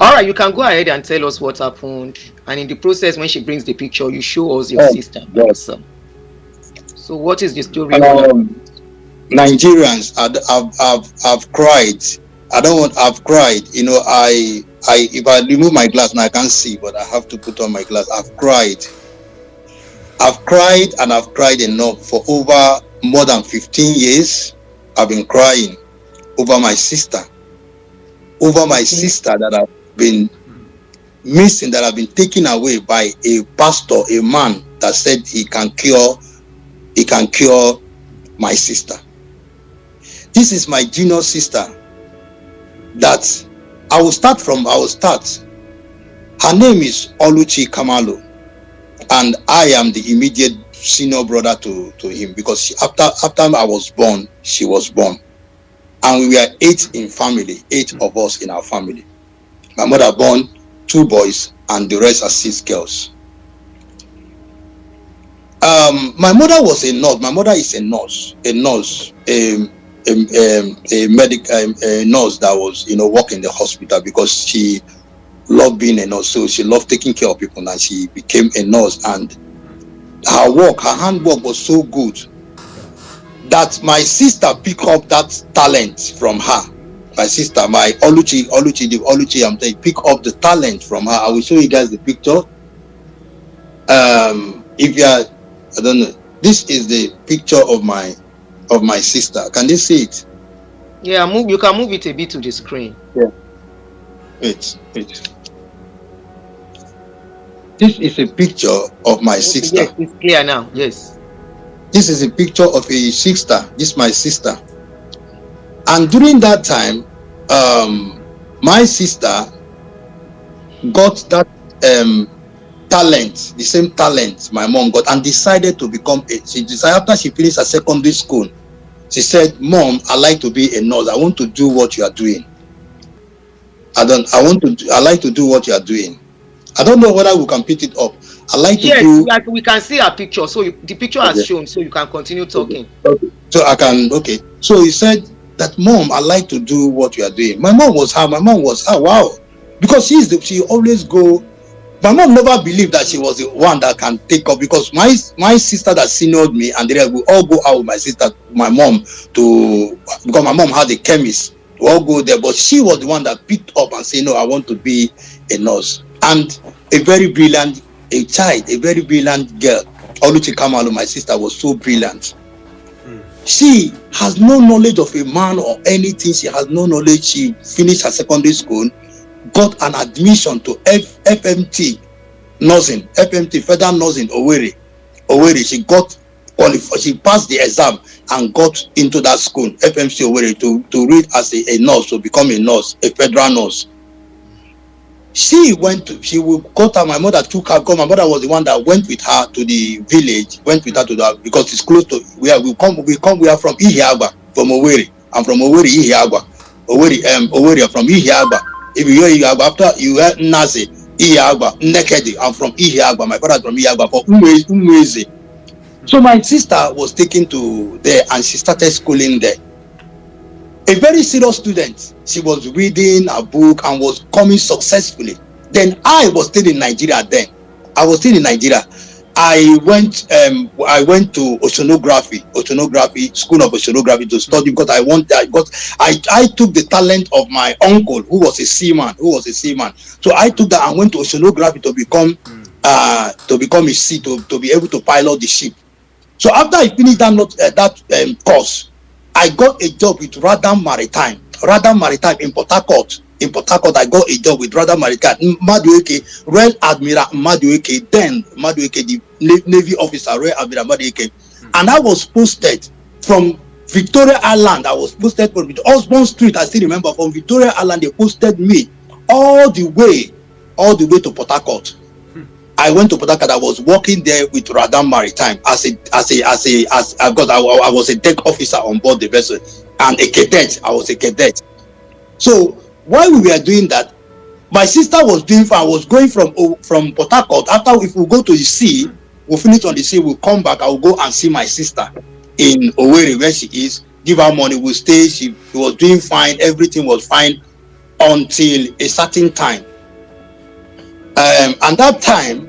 All right, you can go ahead and tell us what happened. And in the process, when she brings the picture, you show us your Oh, sister by God. yourself. So, what is the story all about? Nigerians, I've cried. I don't want. I've cried. You know, if I remove my glass now, I can't see, but I have to put on my glass. I've cried. I've cried and I've cried enough for over more than 15 years. I've been crying over my sister, Okay. that I've been missing, that have been taken away by a pastor, a man that said he can cure my sister. This is my junior sister that I will start. Her name is Oluchi Kamalo, and I am the immediate senior brother to him, because after I was born, she was born. And we were 8 of us in our family. My mother born 2 boys and the rest are 6 girls. My mother was a nurse. My mother is a nurse, a nurse, a nurse that was, working in the hospital, because she loved being a nurse. So she loved taking care of people, and she became a nurse. And her handwork was so good that my sister picked up that talent from her. My sister, my Oluchi, I'm saying, pick up the talent from her. I will show you guys the picture. If you are, I don't know, this is the picture of my sister. Can they see it? Yeah, you can move it a bit to the screen. Yeah. Wait. This is a picture of my sister. Yes, it's clear now. Yes. This is a picture of a sister. This is my sister. And during that time, my sister got that talent, the same talent my mom got, and decided to become after she finished her secondary school, she said, "Mom, I like to be a nurse. I want to do what you are doing. I like to do what you are doing." I don't know whether we can pick it up. I like to do. Yes, we can see her picture. So the picture has shown, so you can continue talking. Okay. So I can. Okay. So he said that, "Mom, I like to do what you are doing." My mom was wow, because she always go. My mom never believed that she was the one that can take up, because my sister that seniored me and the rest will all go out with my sister, my mom, because my mom had a chemist. We all go there, but she was the one that picked up and said, "No, I want to be a nurse." And a very brilliant girl, Oluchi Kamalo, my sister, was so brilliant. She has no knowledge of a man or anything. She has no knowledge. She finished her secondary school, got an admission to FMT nursing, FMT Federal Nursing Owerri. She got qualified. She passed the exam and got into that school, FMC Owerri, to read as a nurse, to become a nurse, a federal nurse. She got her. My mother took her, because my mother was the one that went with her to the village, because it's close to where we come. We are from Ihiagba, from Owerri. I'm from Owerri, Ihiagba. Owerri, from Ihiagba. If you hear Ihiagba, after you hear Nazi, Ihiagba, Nekedi, I'm from Ihiagba. My father from Ihiagba, for Umwezi. So my sister was taken to there, and she started schooling there. A very serious student. She was reading a book and was coming successfully. Then I was still in Nigeria. I went to oceanography, school of oceanography, to study, because I took the talent of my uncle, who was a seaman. So I took that and went to oceanography to become a sea, to be able to pilot the ship. So after I finished that course, I got a job with Radam Maritime in Port Harcourt. I got a job with Radam Maritime. Madueke, Rear Admiral Madueke, the Navy officer, Rear Admiral Madueke. And I was posted from Victoria Island. I was posted from Osborne Street. I still remember, from Victoria Island, they posted me all the way to Port Harcourt. I went to Port Harcourt. I was working there with Radam Maritime because I was a deck officer on board the vessel, and a cadet. I was a cadet. So while we were doing that, my sister was doing fine. I was going from Port Harcourt. After, if we go to the sea, we'll finish on the sea, we'll come back. I will go and see my sister in Owerri, where she is, give her money, we'll stay. She was doing fine. Everything was fine. until a certain time. And that time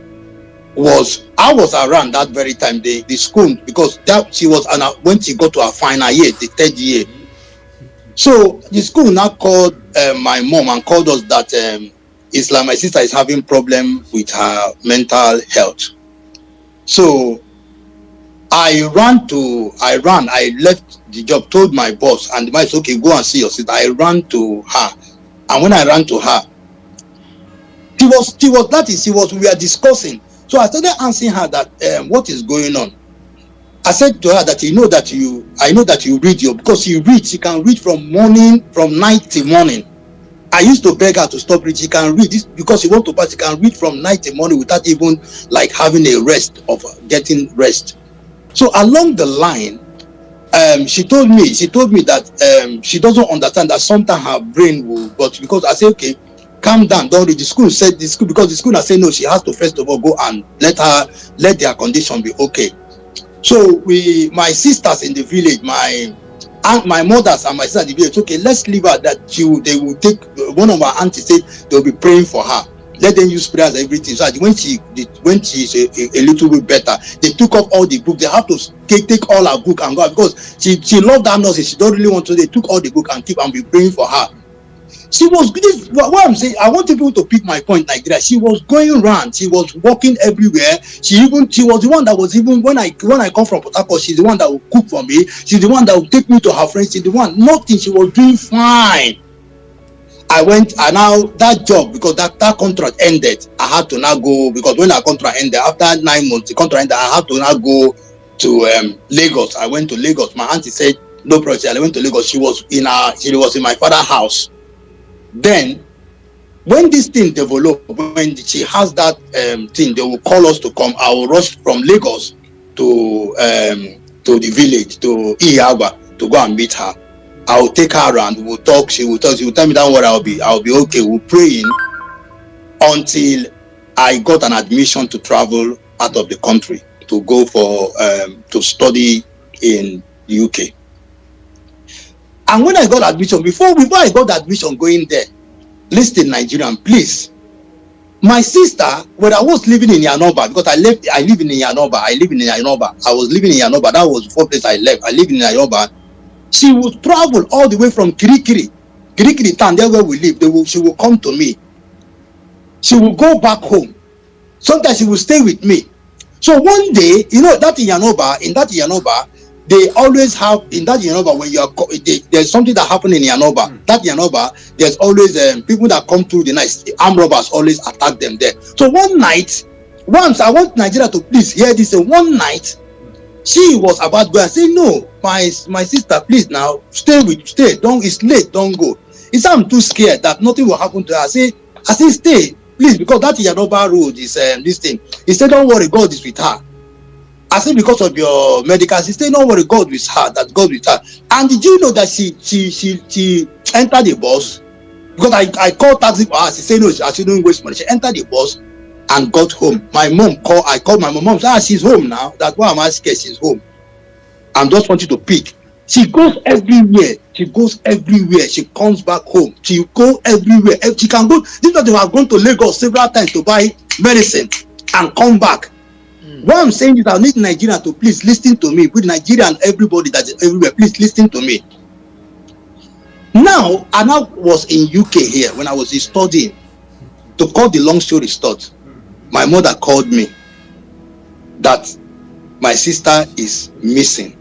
I was around that very time, the school, because that she was when she got to her final year, the 3rd year. So the school now called my mom and called us that it's like my sister is having problem with her mental health. So I left the job, told my boss, and the man said, okay, go and see your sister. I ran to her, and when I ran to her, we were discussing. So I started answering her that what is going on. I said to her that I know that you read because she can read from night till morning. I used to beg her to stop reading. She can read this because she want to pass. She can read from night till morning without even like having a rest of getting rest. So along the line, she told me that she doesn't understand that sometimes her brain will. But because I said, okay, calm down, don't read. Because the school has said no, she has to first of all go and let their condition be okay. So my sisters in the village, my mothers and my sisters in the village, okay, let's leave her that they will take, one of my aunties said they'll be praying for her. Let them use prayers and everything. So when she's a little bit better, they took off all the books. They have to take all her book and go, because she loved that nurse. She don't really want to. They took all the book and keep and be praying for her. She was this. What I'm saying, I want people to pick my point like that. She was going around. She was walking everywhere. She was the one that was, even when I come from Port Harcourt, she's the one that will cook for me. She's the one that will take me to her friends. She's the one. Nothing. She was doing fine. I went, and now that job, because that contract ended, I had to now go, because when our contract ended, after 9 months, the contract ended, I had to now go to Lagos. I went to Lagos. My auntie said, no problem. I went to Lagos. She was in my father's house. Then, when this thing developed, when she has that thing, they will call us to come. I will rush from Lagos to the village, to Ewagbo, to go and meet her. I will take her around. We'll talk. She will tell me down where I'll be okay. We'll pray until I got an admission to travel out of the country to go for to study in the UK. And when I got admission, before I got admission going there, listen, Nigerian, please. My sister, when I was living in Yanoba, because I live in Yanoba. I was living in Yanoba. That was the first place I left. I live in Yanoba. She would travel all the way from Kirikiri town, there where we live. She will come to me. She will go back home. Sometimes she will stay with me. So one day, in that Yanoba, they always have, in that Yanoba, when there's something that happened in Yanoba. That Yanoba, there's always people that come through the night. The armed robbers always attack them there. So one night, once, I want Nigeria to please hear this. One night, she was about to go. I say, no, my sister, please now stay. Don't, it's late, don't go. It's I'm too scared that nothing will happen to her. I say stay, please, because that Yanoba road is this thing. He said, don't worry, God is with her. I said, because of your medical, she said, don't worry, God with her, that God with her. And did you know that she entered the bus? Because I called taxi for her. She said, no, I shouldn't waste money. She entered the bus and got home. I called my mom. Mom said, she's home now. That's why I'm asking. She's home. I'm just wanting to pick. She goes everywhere. She comes back home. She goes everywhere. She can go. This is what they have gone to Lagos several times to buy medicine and come back. What I'm saying is, I need Nigeria to please listen to me. With Nigeria and everybody that's everywhere, please listen to me. Now, I was in UK here when I was studying. To cut the long story short, my mother called me that my sister is missing.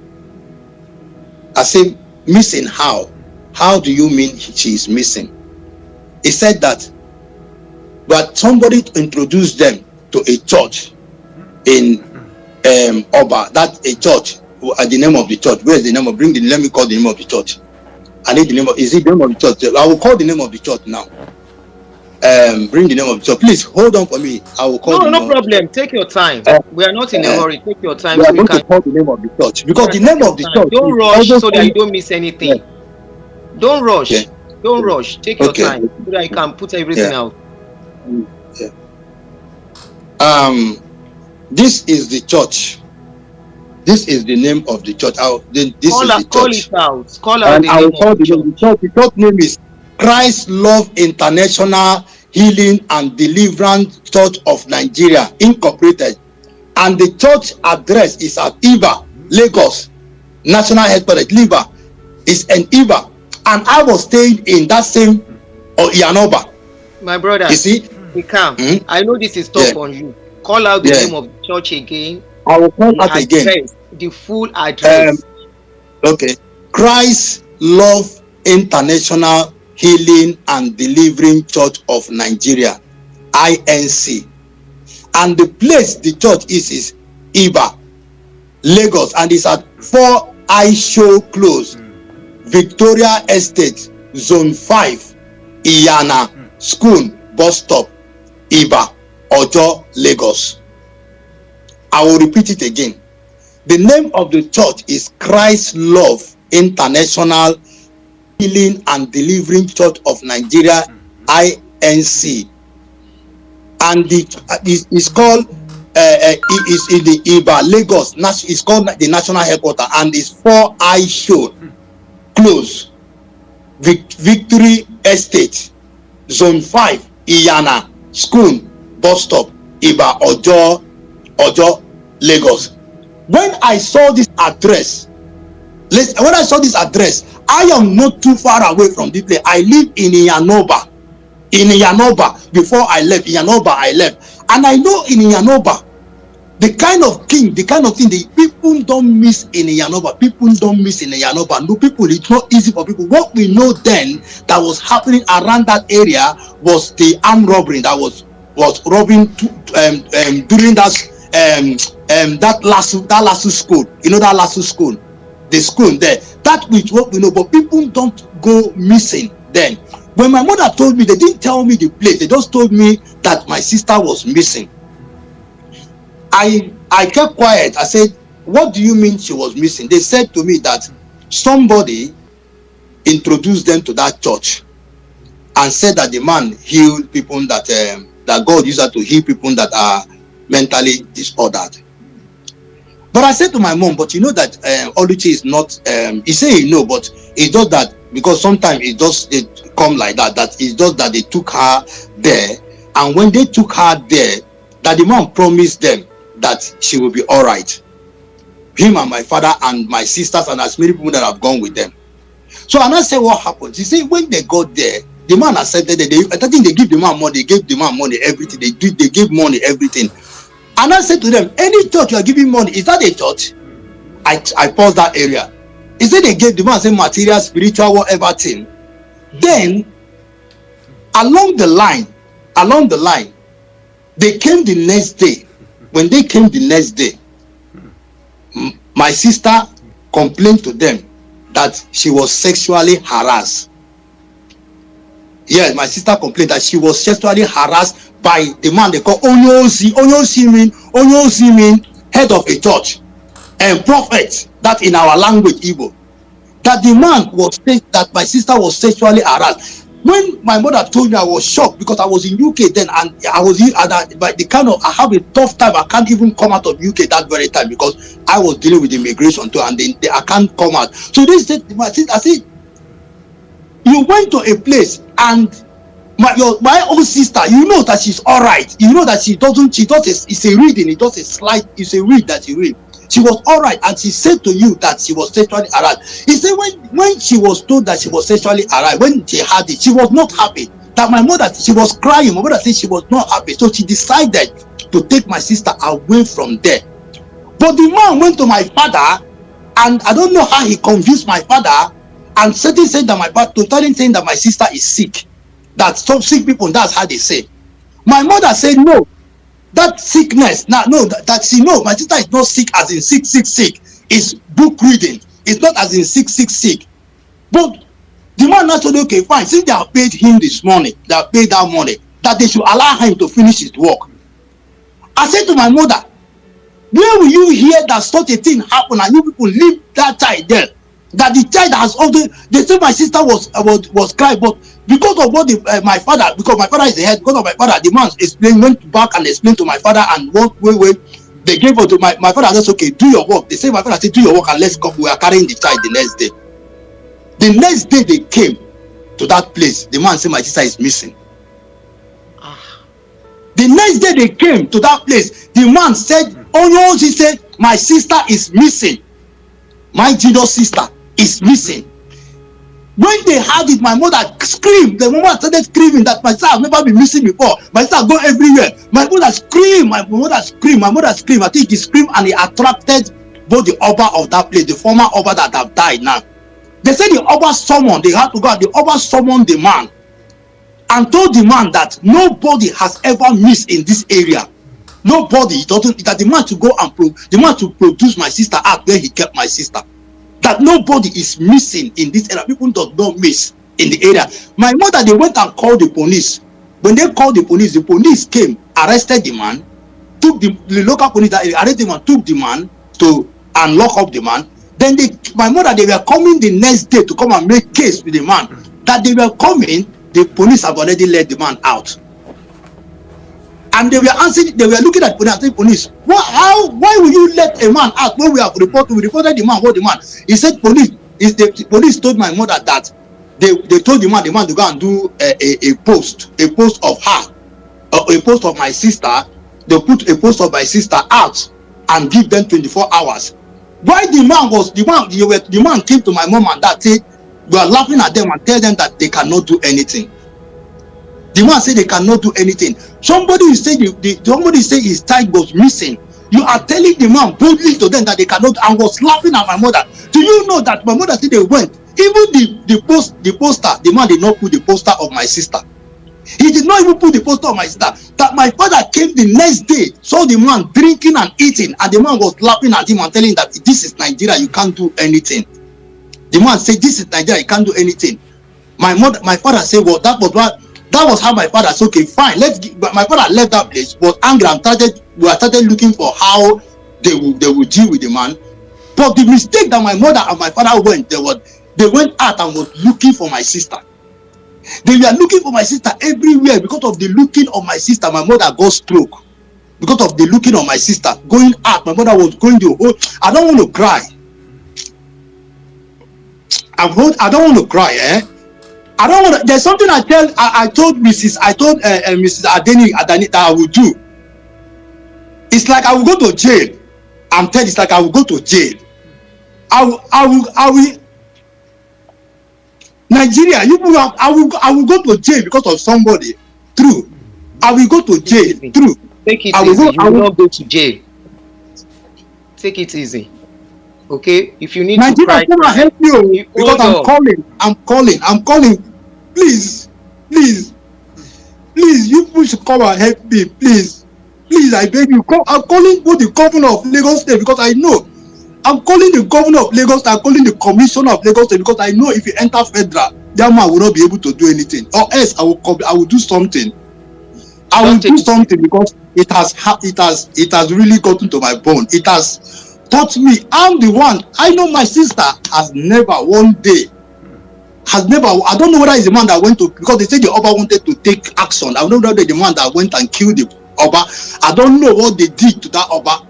I said, missing how? How do you mean she is missing? He said that, but somebody introduced them to a church in Oba. That's a church. The name of the church. Where is the name of? Let me call the name of the church. I need the name of. Is it the name of the church? I will call the name of the church now. Bring the name of the church. Please hold on for me. I will call. No problem. Take your time. We are not in a hurry. Take your time. We are going to call the name of the church, because the name of the church. Don't rush so that you don't miss anything. Yeah. Don't rush. Yeah. Don't rush. Take your time so that you can put everything out. Yeah. This is the church. This is the name of the church. Call it out. Call out the name of the church. The church name is Christ Love International Healing and Deliverance Church of Nigeria Incorporated, and the church address is at Iba, Lagos. National headquarters, Liva, is in Iba, and I was staying in that same Yanoba. My brother, you see, be calm. I know this is tough on you. Call out the name of the church again. I will call out again. The full address. Okay. Christ Love International Healing and Delivering Church of Nigeria, INC. And the place the church is Iba, Lagos, and it's at 4 Aisho Close, Victoria Estate, Zone 5, Iyana, School, Bus Stop, Iba, Ojo, Lagos. I will repeat it again. The name of the church is Christ Love International Healing and Delivering Church of Nigeria, INC. And it's called is in the Iba, Lagos. It's called the national headquarters, and it's 4 Aisho Close, Victory Estate, Zone 5, Iyana, School, Bus Stop, Iba, Ojo, Lagos. When I saw this address, I am not too far away from the place. I live in Iyanoba. Before I left Iyanoba, and I know in Iyanoba, the kind of thing the people don't miss in Iyanoba. No, people, it's not easy for people. What we know then that was happening around that area was the armed robbery that was robbing during that Lasso school. You know that Lasso school, the school there. That which what we know, but people don't go missing then. When my mother told me, they didn't tell me the place. They just told me that my sister was missing. I kept quiet. I said, what do you mean she was missing? They said to me that somebody introduced them to that church and said that the man healed people that God used her to heal people that are mentally disordered. But I said to my mom, but you know that Oluchi is not, he said he know, but it's just that because sometimes it come like that, that it's just that they took her there, and when they took her there, that the man promised them that she will be all right. Him and my father and my sisters and as many people that have gone with them. So and I said, what happened? He said when they got there, the man accepted that I think they give the man money, everything. They gave money, everything. And I said to them, any church you are giving money, is that a church? I paused that area. He said they gave the man same material, spiritual, whatever thing. Then along the line, they came the next day. When they came the next day, my sister complained to them that she was sexually harassed. Yes, my sister complained that she was sexually harassed by the man they call Onyosi. Onyosi mean head of a church and prophet, that in our language Igbo. That the man was that my sister was sexually harassed. When my mother told me, I was shocked because I was in UK then, and I was by the kind of I have a tough time. I can't even come out of UK that very time because I was dealing with immigration too, and I can't come out. So they said, I said, you went to a place and my own sister, you know that she's all right. You know that it's a reading. It does a slide. It's a read that you read. She was all right, and she said to you that she was sexually harassed. He said when she was told that she was sexually harassed, when she had it, she was not happy. That my mother, she was crying. My mother said she was not happy, so she decided to take my sister away from there. But the man went to my father, and I don't know how he confused my father, and started saying that saying that my sister is sick. That some sick people, that's how they say. My mother said no. That sickness, my sister is not sick as in sick. It's book reading. It's not as in sick. But the man now said, okay, fine. Since they have paid him this morning, they have paid that money, that they should allow him to finish his work. I said to my mother, where will you hear that such a thing happen and you people leave that child there? That the child has also, they say my sister was crying, but because of what my father, because my father is the head, because of my father, the man went back and explained to my father, and way they gave her to my father. That's okay, do your work. They say my father said, do your work and let's go. We are carrying the child the next day. The next day they came to that place, the man said my sister is missing. Ah. The next day they came to that place, the man said, oh, he said, my sister is missing. My Jesus sister is missing. When they had it, my mother screamed. The woman started screaming that my sister has never been missing before. My sister go everywhere. My mother screamed. My mother screamed. My mother screamed. I think he screamed and he attracted both the Oba of that place, the former Oba that have died now. They said the Oba summoned. They had to go. The Oba summoned the man and told the man that nobody has ever missed in this area. Nobody. That the man to go and the man to produce my sister out where he kept my sister. That nobody is missing in this area. People do not miss in the area. My mother, they went and called the police. When they called the police came, arrested the man, took the local police that arrested the man, took the man and lock up the man. Then my mother, they were coming the next day to come and make case with the man. That they were coming, the police have already let the man out. And they were answering, they were looking at police. Why will you let a man out when we reported the man, what the man? He said the police told my mother that they told the man to go and do a post of her, a post of my sister. They put a post of my sister out and give them 24 hours. Why the man came to my mom and dad said, we are laughing at them and tell them that they cannot do anything. The man said they cannot do anything. Somebody said his child was missing. You are telling the man boldly to them that they cannot, and was laughing at my mother. Do you know that my mother said they went? Even the poster, the man did not put the poster of my sister. He did not even put the poster of my sister. That my father came the next day, saw the man drinking and eating, and the man was laughing at him and telling him that this is Nigeria, you can't do anything. The man said, this is Nigeria, you can't do anything. My father said, well, that was how my father said, okay, fine, my father left that place, was angry and started looking for how they would deal with the man. But the mistake that my mother and my father went, they went out and was looking for my sister. They were looking for my sister everywhere. Because of the looking of my sister, my mother got stroke. Because of the looking of my sister, going out, my mother was going to, I don't want to cry. I don't want to cry, eh? I don't want to. There's something I told Mrs. Adeni that I will do. It's like I will go to jail. I'm telling you, it's like I will go to jail. I will. Nigeria, I will go to jail because of somebody. True. I will go to jail. True. Take it easy. You will not go to jail. Take it easy. Okay? If you need Nigeria, to cry, come and help me because I'm calling. Please, you people should come and help me, please, I beg you. I'm calling both the governor of Lagos State because I know. I'm calling the governor of Lagos State. I'm calling the commissioner of Lagos State because I know if you enter federal, that man will not be able to do anything. Or else I will do something. I will do something because it has really gotten to my bone. It has taught me. I'm the one. I know my sister has never one day. I don't know whether it's the man that went to, because they said the Oba wanted to take action. I don't know whether the man that went and killed the Oba. I don't know what they did to that Oba.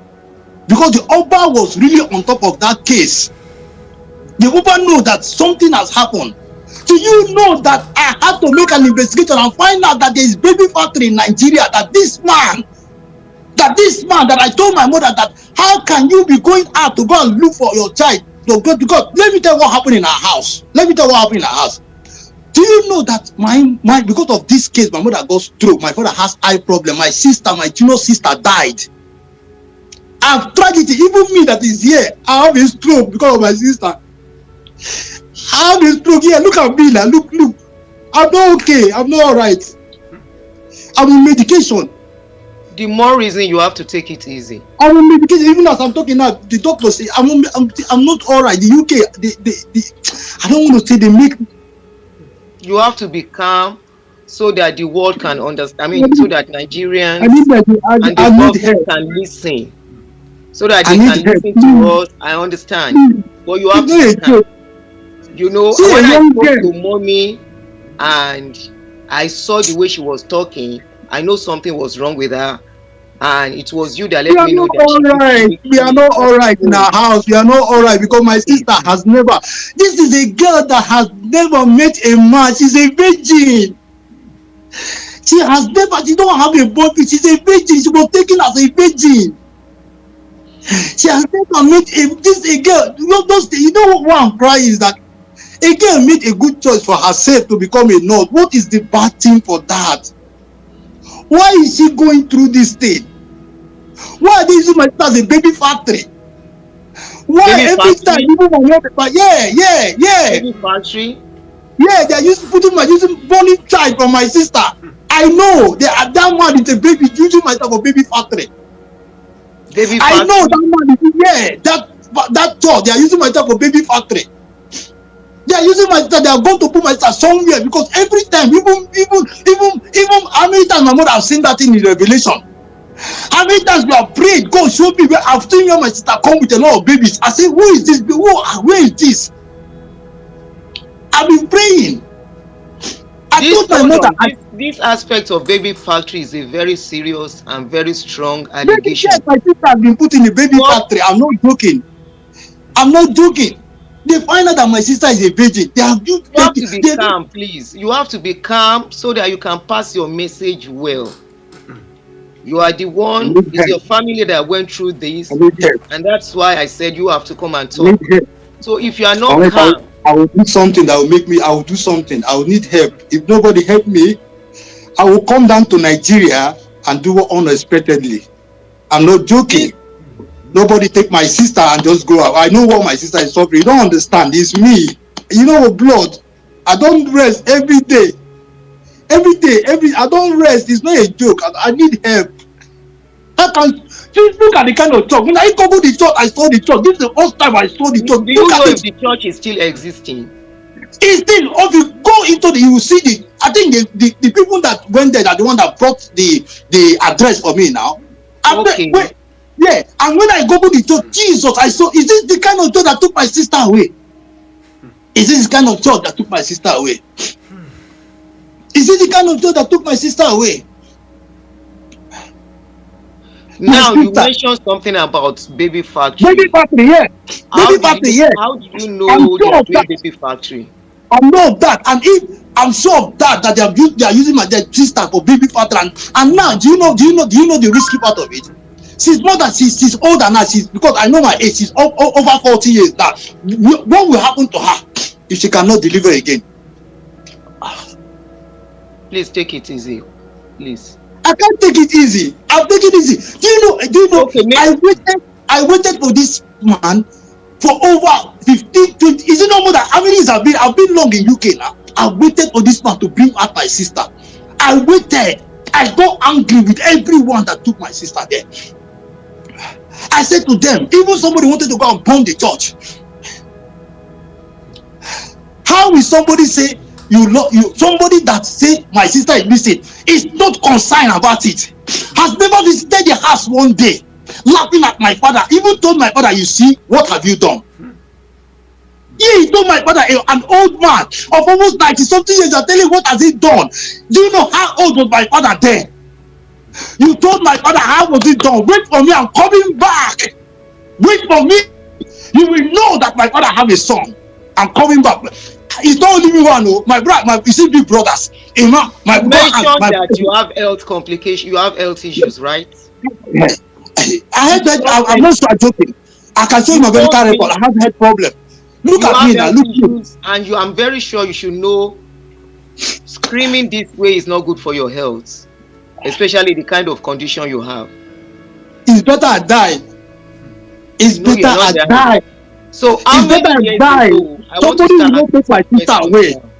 Because the Oba was really on top of that case. The Oba know that something has happened. Do you know that I had to make an investigation and find out that there is baby factory in Nigeria, that this man that I told my mother that how can you be going out to go and look for your child? Because let me tell you what happened in our house. Do you know that because of this case, my mother got stroke, my father has eye problem, my junior sister died. I've tried it, even me that is here, I have a stroke because of my sister. I have a stroke here, look at me now, look. I'm not okay, I'm not alright. I'm on medication. The more reason you have to take it easy. I'm on medication, even as I'm talking now, the doctor say I'm not alright. The UK, I don't want to say they make. You have to be calm so that the world can understand. So that Nigerians and the government can listen. So that they can listen to us. I understand. But you have to be calm. You know, when I spoke to mommy and I saw the way she was talking, I know something was wrong with her. and it was you that We let are me know not that all right. We are not all right in home. our house. We are not all right because my sister has never. This is a girl that has never met a man. She's a virgin. She has never. She don't have a boyfriend. She's a virgin. She was taken as a virgin. She has never met a girl. You know what I'm crying is that a girl made a good choice for herself to become a nurse. What is the bad thing for that? Why is she going through this thing? Why are they using my sister as a baby factory? Why Baby every time factory, people want to, baby factory, they are using burning child from my sister. I know that man is a baby using my sister for baby factory. baby I know factory. that man is that church, they are using my sister for baby factory. They are using my sister, they are going to put my sister somewhere because every time, even how many times my mother have seen that thing in Revelation. How many times we have prayed, God show me where I've seen my sister come with a lot of babies. I say, who is this? Where is this? I've been praying. I This told my hold mother, on, this aspect of baby factory is a very serious and very strong maybe yes, allegation. my sister has been put in a baby What factory. I'm not joking. I'm not joking. They find out that my sister is a virgin. They have used you have to be they calm, please. You have to be calm so that you can pass your message well. You are the I one, need it's help. your family that went through I this, need help. and that's why I said you have to come and I need talk. help. So if you are not Unless calm, I will do something that will make me, I will do something. I will need help. If nobody help me, I will come down to Nigeria and do it unexpectedly. I'm not this joking. Nobody take my sister and just go out. I know what my sister is suffering. You don't understand. It's me. You know, blood. I don't rest every day. Every day, I don't rest. It's not a joke. I need help. I can just look at the kind of church. When I cover the church, I saw the church. This is the first time I saw the do church. you Look know at if it. the church is still existing? It's still, if you go into you will see the. I think the people that went there are the one that brought the address for me now. And Okay. wait, yeah. And when I Google the church, Jesus, I saw. Is this the kind of church that took my sister away? Is this the kind of church that took my sister away? Is this the kind of church that took my sister away? My Now you sister, mentioned something about baby baby factory. factory, yeah. Baby factory, yeah. How do you I'm know they sure are of doing that. baby factory? I know that, and if I'm sure of that, that they are using my dead sister for baby factory, and now do you know the risky part of it? She's more than she's older now. She's because I know my age. She's over 40 years now. What will happen to her if she cannot deliver again? Please take it easy, please. I can't take it easy. I'll take it easy. Do you know? Okay, I waited for this man for over 15, 20. Is it not more than how many years I've been long in UK now? I waited for this man to bring out my sister. I waited. I got angry with everyone that took my sister there. I said to them, even somebody wanted to go and bomb the church. How will somebody say somebody that say my sister is missing is not concerned about it, has never visited the house one day, laughing at my father, even told my father, you see, what have you done? Yeah, he told my father, an old man of almost 90 something years, are telling what has he done? Do you know how old was my father then? You told my father, how was it done? Wait for me, I'm coming back. Wait for me. You will know that my father have a son. I'm coming back. It's not only me one, no. My brother, you see, big brothers. Imam, you mentioned that you have health complications, you have health issues, right? I You had did that. not I'm tell not sure joking. I can show you you my told medical record. me I have head problem. Look you at have me now. health Look at me. issues, and I'm very sure you should know screaming this way is not good for your health, especially the kind of condition you have. It's better I die. It's No, better you're not I dying. die. So how It's better many I years die. ago? I want to Somebody start will not asking take my some sister questions away. now.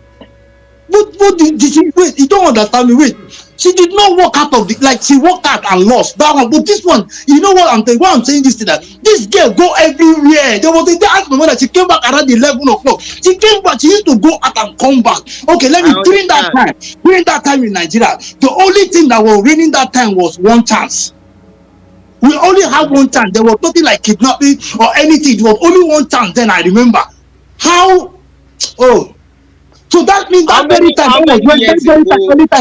What did she wait? You don't understand me. Wait, she did not walk out of the like she walked out and lost that one. But this one, you know what I'm saying? Why I'm saying this to that this girl go everywhere. There was a day I asked my mother, she came back around 11 o'clock. She came back, she used to go out and come back. Okay, let I me understand. during that time in Nigeria, the only thing that was raining that time was one chance. We only I had one understand. chance. There was nothing like kidnapping or anything. It was only one chance. Then I remember how. Oh, so that means that very time, How that was many when years ago?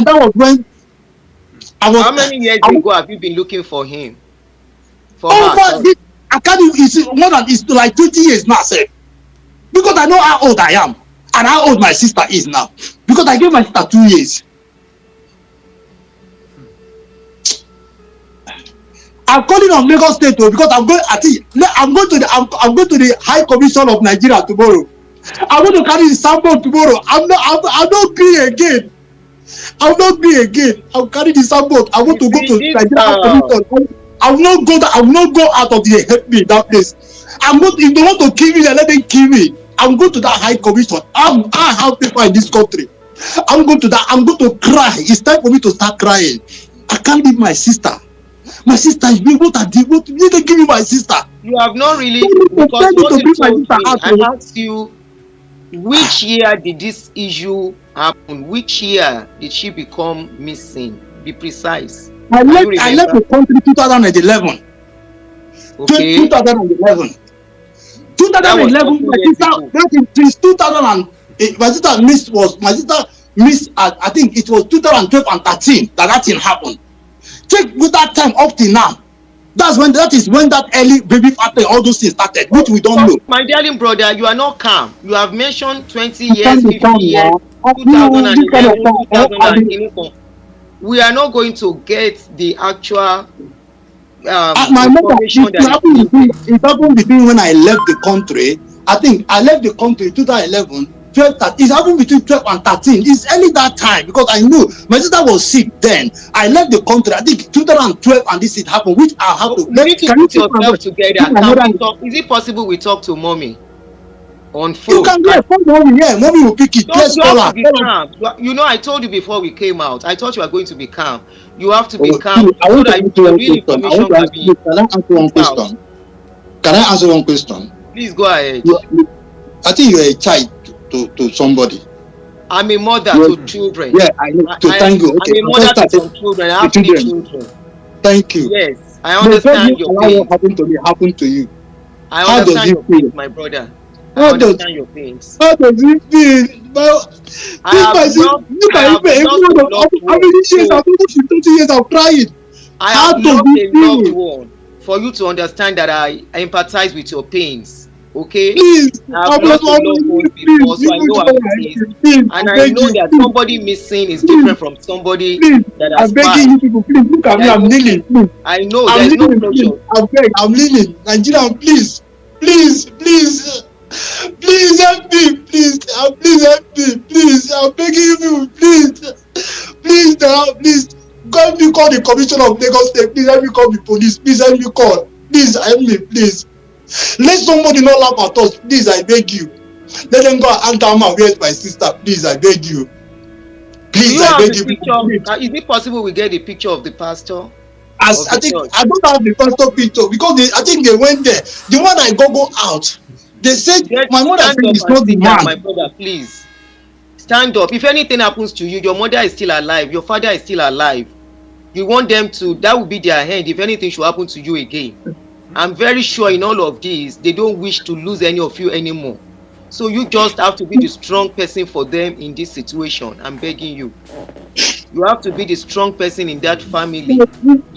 that was when I was How many years I was ago have you been looking for him? For her, over sorry. this. I can't even, it's more than, it's like 20 years now, sir. Because I know how old I am and how old my sister is now. Because I gave my sister 2 years. I'm calling on Lagos State because I'm going. I think I'm going to the. I'm going to the High Commission of Nigeria tomorrow. I want to carry the sample tomorrow. I'm not green again. I'm not green again. I'll carry the sample. I want You to go see to this Nigeria High Commission. I will not go. I will not go out of the help me that place. I'm not. If they want to kill me, then let them kill me. I'm going to that High Commission. I have people in this country. I'm going to that. I'm going to cry. It's time for me to start crying. I can't leave my sister. My sister is being what I did. What did they give me my sister? you have not really, Tell because me what to you bring my told sister me, out. I asked you which year did this issue happen? Which year did she become missing? Be precise. Can you I left remember? the country 2011. Okay, 2011. that was 2011, 2 my years sister, ago. that is since 2008, my sister missed, I think it was 2012 and 13 that thing happened. Take with that time up till now. That is when that early baby factory, all those things started, which we don't But know. my darling brother, you are not calm. You have mentioned 20 You years, can't be 50 calm years, now. This kind of 2011, time, 2000 and anything. We are not going to get the actual my mother, information that is needed. it happened between when I left the country. I think I left the country 2011, 12, 13. It happened between 12 and 13. It's early that time because I knew my sister was sick then. I left the country. I think 2012 and this it happened, which I have to. You need to Can you put put my yourself voice? together. My Can mother, we talk? Is it possible we talk to mommy on you phone? can And get phone mommy. Yeah, mommy will pick it. don't, Let's you call have her. to be calm. You know, I told you before we came out. I thought you were going to be calm. You have to be Oh, calm I so want to that ask you the one real question. I want information to can ask be you. Can I answer put one out. question? Can I answer one question? Please go ahead. I think you're a child to somebody. I'm a mother Yes. to children. Yeah, I know. So thank you. I'm Okay, a my mother first to start some children. I the have 3 children. children. Thank you. Yes, I But God understand didn't your allow what pains. happened to me happen to you. I How does understand it your pains, feel? my brother. I How does understand your pains. how does it feel? Well, this my sister, look I at have every lost a one of loved how one. many years So I've almost 30 years of crying. I How have does lost it a loved feel? one for you to understand that I empathize with your pains. Okay? Please, I have I'm not lost a one loved one please, before, so you I will know try how it to help is. me. Please, I And I beg know you, that please, somebody missing is please, different from somebody please. that has I'm begging passed. you people, please look at me. There is I'm no kneeling, please. I know I'm there is no kneeling, please. pressure. I beg, I'm kneeling. Nigerian, please, please, please. Please help me, please. Please help me, please. I'm begging you, people, please. Please, now, please. Help me call the commissioner of Lagos State. Please help me call the police. Please help me call. Please help me, please. Let somebody not laugh at us. Please, I beg you. Let them go and tell me where's my sister. Please, I beg you. Do Please, you I have the beg you, people. picture? Please. Is it possible we get the picture of the pastor As of I the think church? I don't have the pastor picture because I think they went there. The one I go out. They said my mother Stand said up it's and not the sit down, my man. brother, please. Stand up. If anything happens to you, your mother is still alive, your father is still alive. You want them to, that will be their hand if anything should happen to you again. I'm very sure in all of this, they don't wish to lose any of you anymore. So you just have to be the strong person for them in this situation. I'm begging you. You have to be the strong person in that family.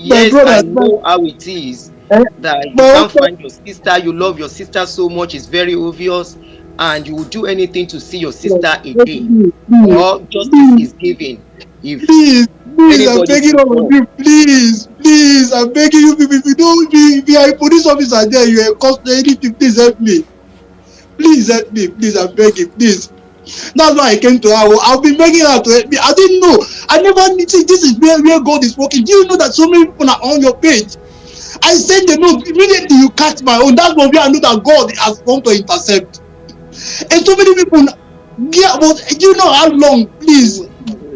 My Yes, I brother, know how it is eh, that you my can't uncle, find your sister. You love your sister so much. It's very obvious. And you will do anything to see your sister again. please, Or justice is given if please, please, I'm anybody begging should all of fall. you, please, please, I'm begging you people. If you don't, if you are a police officer there, you are a custody, anything, please help me. Please help me, please, I'm begging, please. That's why I came to her. I've been begging her to help me. I didn't know. I never knew. See, this is where God is working. Do you know that so many people are on your page? I sent the note immediately. You catch my own. That's where I know that God has come to intercept. And so many people. Yeah, but do you know how long? Please,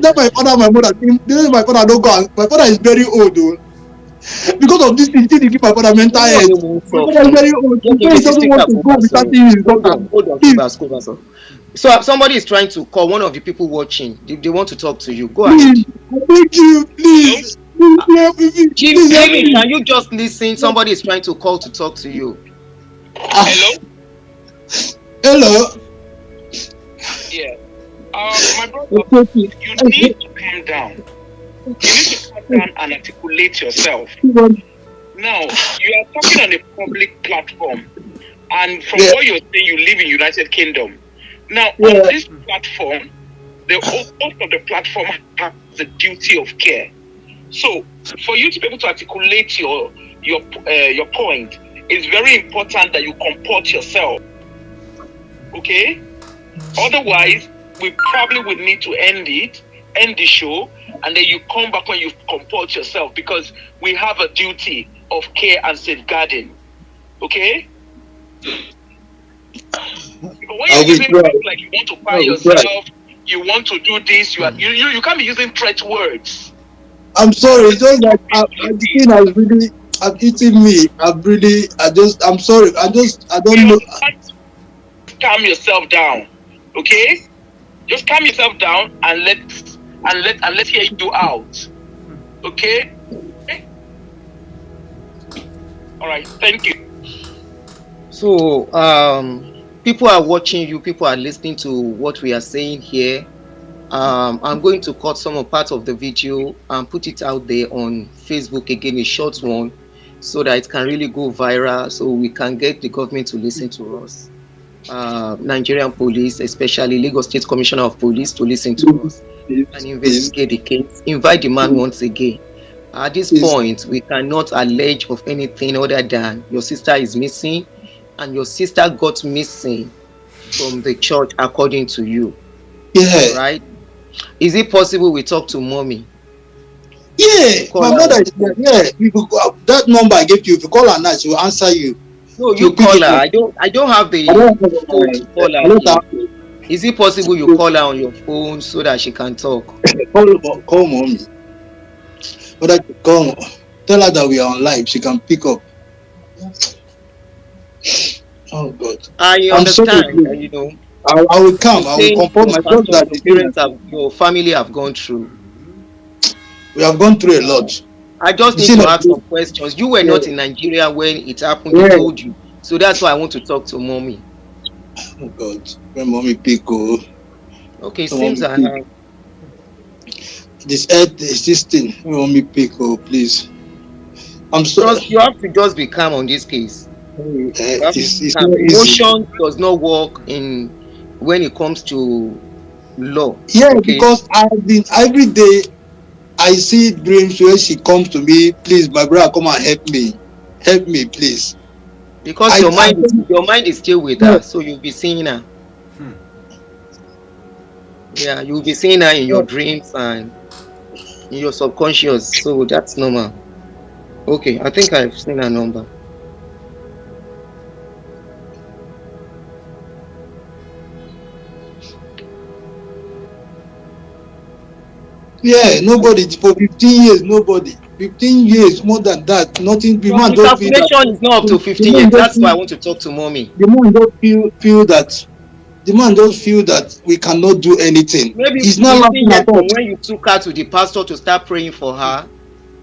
let my father, my mother. My father don't go. My father is very old, though. Because of this thing, he give my father mental health. My father is very old. He doesn't want to go without seeing his daughter. Hold on, Please, so somebody is trying to call one of the people watching. They want to talk to you. Go ahead. please, thank you, please. Please help Jimmy, me. can you just listen? Somebody is trying to call to talk to you. Hello? Hello. Yeah. My brother, you need to calm down. You need to calm down and articulate yourself. Now, you are talking on a public platform, and from what you're saying, you live in United Kingdom. Now, on this platform, the host of the platform has the duty of care. So, for you to be able to articulate your point, it's very important that you comport yourself. Okay? Otherwise, we probably would need to end the show, and then you come back when you comport yourself, because we have a duty of care and safeguarding. Okay? When you're using things like you want to buy yourself, you want to do this, you can't be using threat words. I'm sorry, it's just like the thing has really eaten me. I'm sorry. I don't know. Calm yourself down, okay? Just calm yourself down and let's hear you out, okay? All right, thank you. So, people are watching you. People are listening to what we are saying here. I'm going to cut some part of the video and put it out there on Facebook again, a short one, so that it can really go viral, so we can get the government to listen to us. Nigerian police, especially Lagos State Commissioner of Police, to listen to us and investigate the case. Invite the man once again. At this point, we cannot allege of anything other than your sister is missing, and your sister got missing from the church, according to you. Yeah. Right? Is it possible we talk to mommy? Yeah, my mother is there. Yeah, that number I gave you, if you call her now, she will answer you. No, you call her. I don't have the phone to call her. Is it possible you call her on your phone so that she can talk? Call mommy. But tell her that we are on live. She can pick up. Oh God. I understand. You know. I will come. I will confirm myself that the parents your family have gone through. We have gone through a lot. I just need to ask some questions. You were not in Nigeria when it happened. They told you. So that's why I want to talk to mommy. Oh God. When mommy pick okay, seems I have. This thing. When mommy pick please. I'm sorry. You have to just be calm on this case. Emotion does not work when it comes to law. Yeah, because I've been every day I see dreams where she comes to me, please, my brother, come and help me, please. Because your mind is still with her, so you'll be seeing her. Yeah, you'll be seeing her in your dreams and in your subconscious, so that's normal. Okay, I think I've seen her number. Yeah, nobody for 15 years, nobody. 15 years, more than that, nothing. The man don't feel that, is not up to 15 years. That's why I want to talk to mommy. The man don't feel that. The man don't feel that we cannot do anything. Maybe it's not laughing at all. When you took her to the pastor to start praying for her.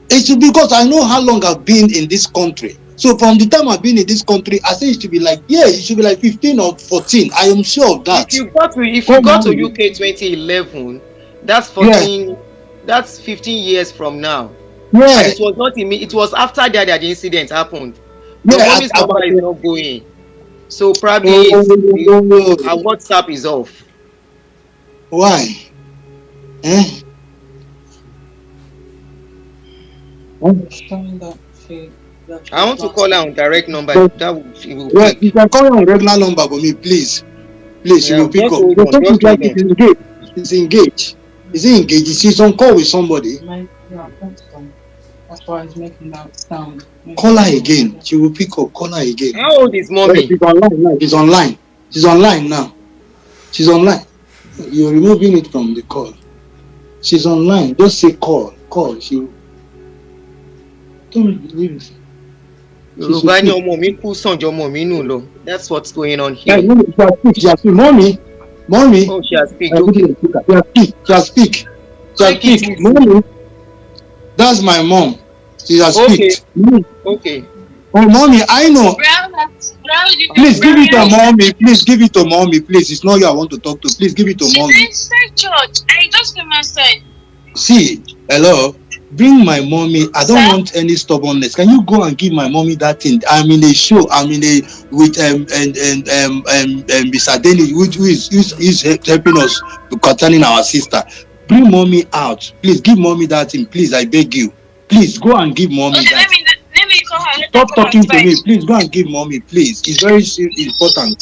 It should be, because I know how long I've been in this country. So from the time I've been in this country, I say it should be like 15 or 14. I am sure of that. If you got to UK 2011, that's 14. Yeah. That's 15 years from now. Yeah. And it was not it was after that the incident happened. The mommy's number is not going. So probably our WhatsApp is off. Why? I want to call her on direct number. You can call her on regular number for me, please. Please, you will pick up. It's engaged. Is he engaged? She's on call with somebody. That's why he's making that sound. Call her again. She will pick up. Call her again. How old is mommy? She's online now. She's online. She's online now. She's online. You're removing it from the call. She's online. Just say call. Call. She. Don't believe it. That's what's going on here. She has speak. Mommy. Oh, she has speak. She has speak. Mommy. That's my mom. She has speak. Okay. Oh, mommy, I know. Please give it to mommy. Please give it to mommy. Please, it's not you I want to talk to. Please give it to mommy. She's inside church. I just came outside. See, hello. bring my mommy. I don't want any stubbornness. Can you go and give my mommy that thing? I'm in a show. I'm in a with Mr. Denny, who is helping us concerning our sister. Bring mommy out, please. Give mommy that thing, please. I beg you, please go and give mommy that. Let me call her. Stop talking to me, please. Go and give mommy, please. It's very important.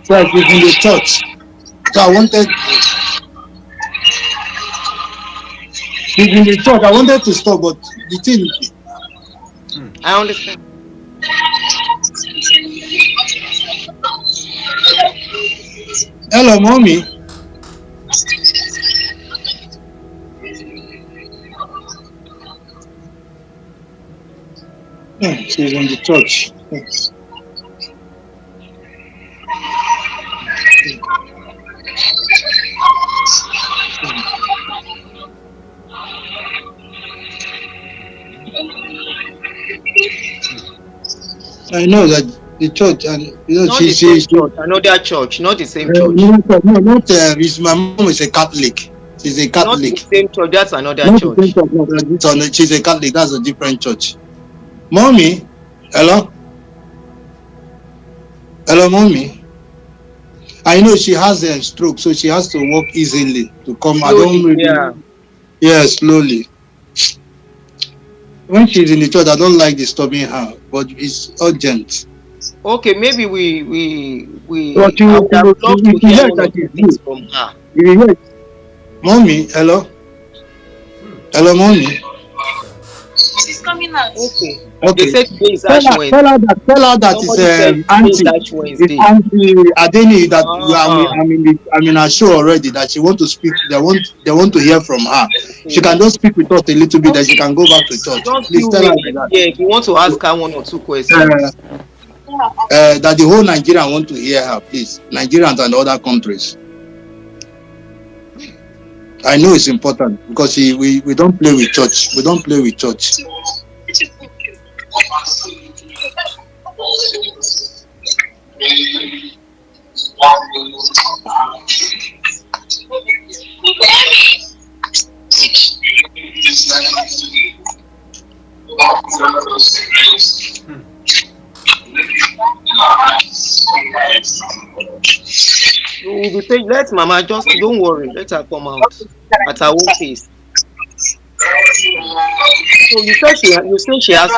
So I was in the church. So I wanted. He's in the church. I wanted to stop, but the thing. I understand. Hello, mommy. She's in the church. I know that the church, and you know, not the same church, another church, not the same church. No, not my mom is a Catholic. She's a Catholic. Not the same church, that's another not church. The same church. She's a Catholic, that's a different church. Mommy, hello? Hello, mommy. I know she has a stroke, so she has to walk easily to come. Slowly, I don't really. Yeah, slowly. When she's in the church, I don't like disturbing her, but it's urgent. Okay, maybe we I would have loved to hear one or two things from her. Mommy, hello? Hello, mommy. She's coming out. Okay. Okay. They said today is Ash Wednesday. Tell her that it's Auntie Adeni that I'm in a show already, that she want to speak. They want to hear from her. Okay. She can just speak with us a little bit, then she can go back to church. Please tell her that. Yeah, if you want to ask her one or two questions. That the whole Nigerian want to hear her, please. Nigerians and other countries. I know it's important because we don't play with church. We don't play with church. We will say, let Mama just don't worry, let her come out at her own pace. So you say she has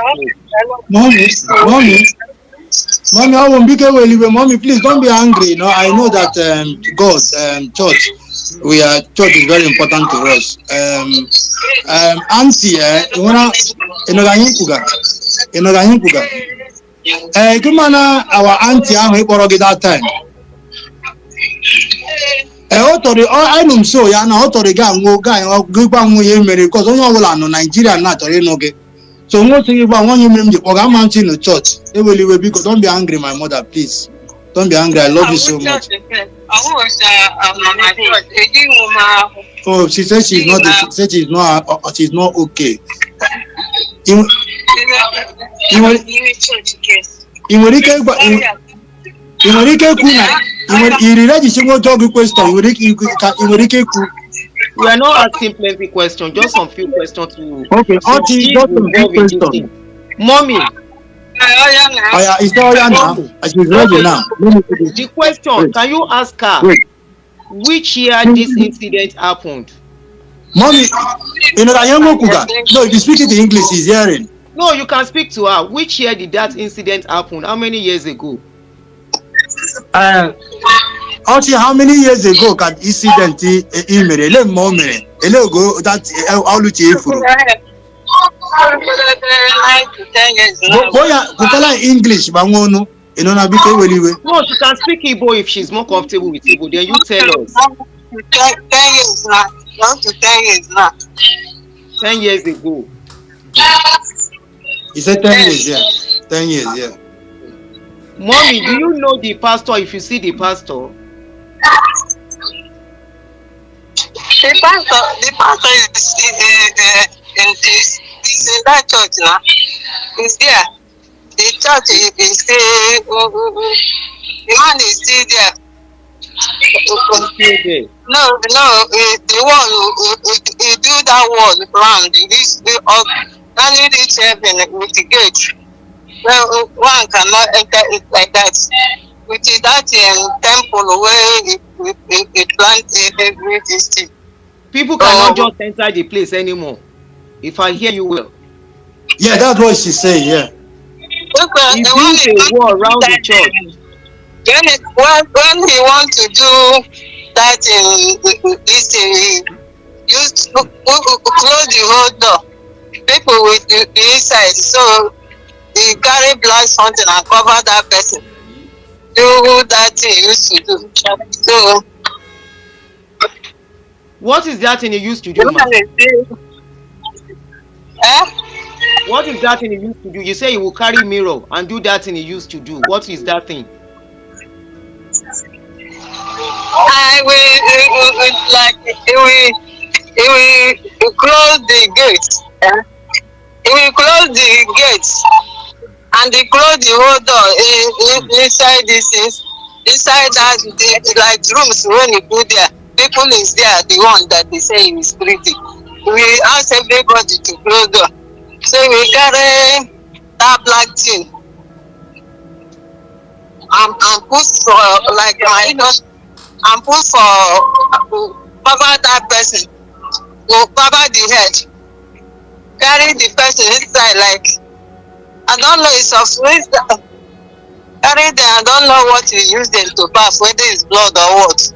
Mommy, I won't be careful. Mommy, please don't be angry. You know, I know that God, church, church is very important to us. Auntie, our auntie, that time. I know so ya na otori ga nwo guy ogba nwo ye mere because onye ọbụla no Nigeria na tori no ge so nwo si gba nwo mere mji oga mountain no church eweliwe biko don't be angry my mother please don't be angry I love you so much. Oh, she said she's not okay. We are not asking plenty questions, just some few questions to. Okay, question. Mommy. It's all now. She's ready now. The question, can you ask her which year this incident happened? Mommy, no, if you speak it in English, she's hearing. No, you can speak to her. Which year did that incident happen? How many years ago? Actually, how many years ago can incident let more go that all English, no, she can speak Igbo if she's more comfortable with Igbo. Then you tell us. 10 years now. 10 years now. 10 years ago. He said 10 years, yeah. 10 years, yeah. Mommy, do you know the pastor? If you see the pastor, the pastor is in that church now. He's there. The church is The man is still there. He's still there. No, the one who do that wall round. This only reach heaven with the gate. Well, one cannot enter it like that. With that temple where it planted every district. People cannot just enter the place anymore. If I hear you well. Yeah, that's what she's saying. Yeah. He built a wall around the church. When he want to do that this he used to close the whole door. People with the inside, so he carry black something and cover that person. Do that he used to do. So what is that thing he used to do, man? What is that thing he used to do? You say he will carry mirror and do that thing he used to do. What is that thing? I will like he will close the gate. He will close the gates and he close the whole door inside this is inside that like rooms when he put there. People is there, the one that they say is pretty. We ask everybody to close door. So we carry that black thing and put for like my and put for cover that person, to cover the head, carry the person inside like I don't know it's of carry them. I don't know what you use them to pass, whether it's blood or what.